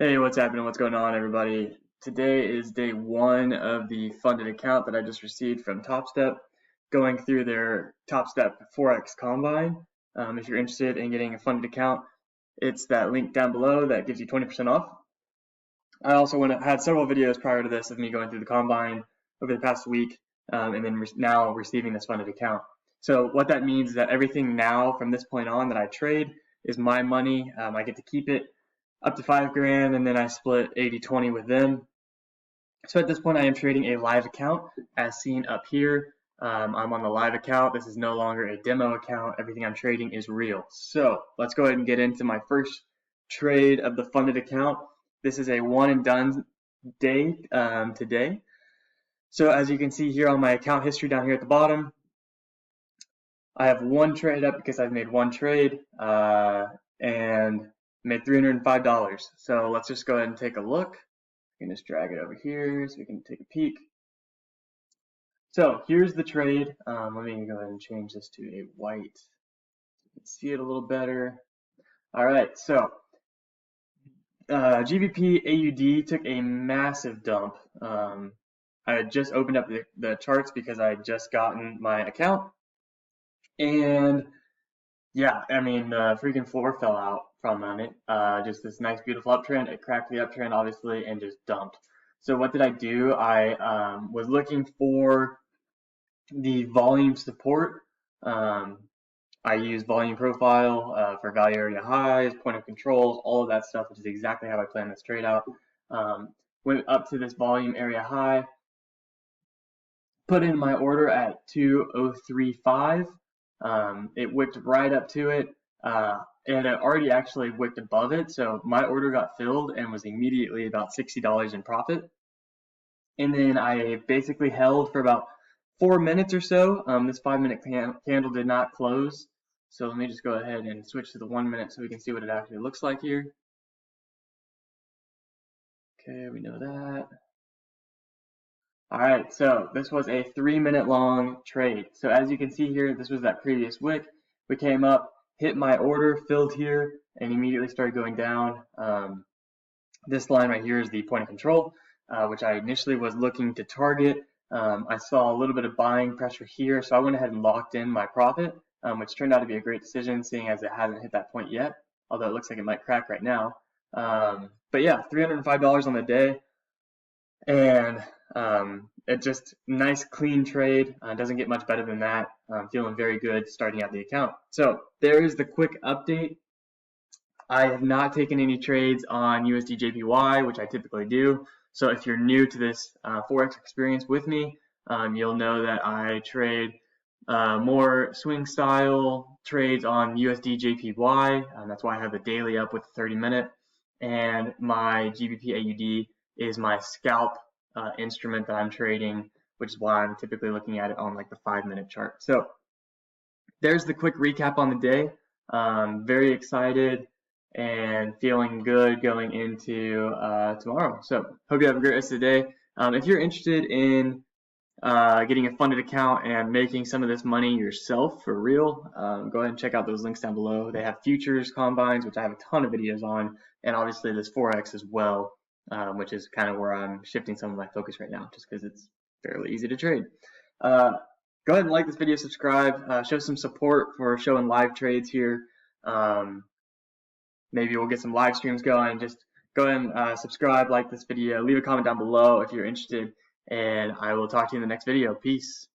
Hey, what's happening? What's going on, everybody? Today is day one of the funded account that I just received from TopStep, going through their TopStep Forex Combine. If you're interested in getting a funded account, it's that link down below that gives you 20% off. I also had several videos prior to this of me going through the Combine over the past week, and then now receiving this funded account. So what that means is that everything now from this point on that I trade is my money. I get to keep it up to $5 grand, and then I split 80-20 with them. So at this point, I am trading a live account as seen up here. I'm on the live account. This is no longer a demo account. Everything I'm trading is real. So let's go ahead and get into my first trade of the funded account. This is a one and done day today. So as you can see here on my account history down here at the bottom, I have one trade up because I've made one trade and made $305. So let's just go ahead and take a look. I can just drag it over here so we can take a peek. So here's the trade. Let me go ahead and change this to a white so you can see it a little better. All right, so GBP AUD took a massive dump. I had just opened up the charts because I had just gotten my account, and yeah, I mean, the freaking floor fell out from it. Just this nice, beautiful uptrend. It cracked the uptrend, obviously, and just dumped. So what did I do? I was looking for the volume support. I use volume profile for value area highs, point of controls, all of that stuff, which is exactly how I plan this trade out. Went up to this volume area high, put in my order at 2035. It wicked right up to it, and it already actually wicked above it, so my order got filled and was immediately about $60 in profit. And then I basically held for about 4 minutes or so. This 5-minute candle did not close, so let me just go ahead and switch to the 1 minute so we can see what it actually looks like here. Okay, we know that. All right, so this was a 3-minute long trade. So as you can see here, this was that previous wick. We came up, hit my order, filled here, and immediately started going down. This line right here is the point of control, which I initially was looking to target. I saw a little bit of buying pressure here, so I went ahead and locked in my profit, which turned out to be a great decision, seeing as it hasn't hit that point yet, although it looks like it might crack right now. But yeah, $305 on the day, and it just nice clean trade. Doesn't get much better than that. I'm feeling very good starting out the account. So there is the quick update. I have not taken any trades on USD JPY, which I typically do. So if you're new to this Forex experience with me, you'll know that I trade more swing style trades on USD JPY. That's why I have the daily up with the 30-minute. And my GBP AUD is my scalp instrument that I'm trading, which is why I'm typically looking at it on like the 5-minute chart. So there's the quick recap on the day. Very excited and feeling good going into tomorrow. So hope you have a great rest of the day. If you're interested in getting a funded account and making some of this money yourself for real, go ahead and check out those links down below. They have futures combines, which I have a ton of videos on, and obviously this Forex as well, which is kind of where I'm shifting some of my focus right now, just because it's fairly easy to trade. Go ahead and like this video, subscribe, show some support for showing live trades here. Maybe we'll get some live streams going. Just go ahead and subscribe, like this video, leave a comment down below if you're interested, and I will talk to you in the next video. Peace.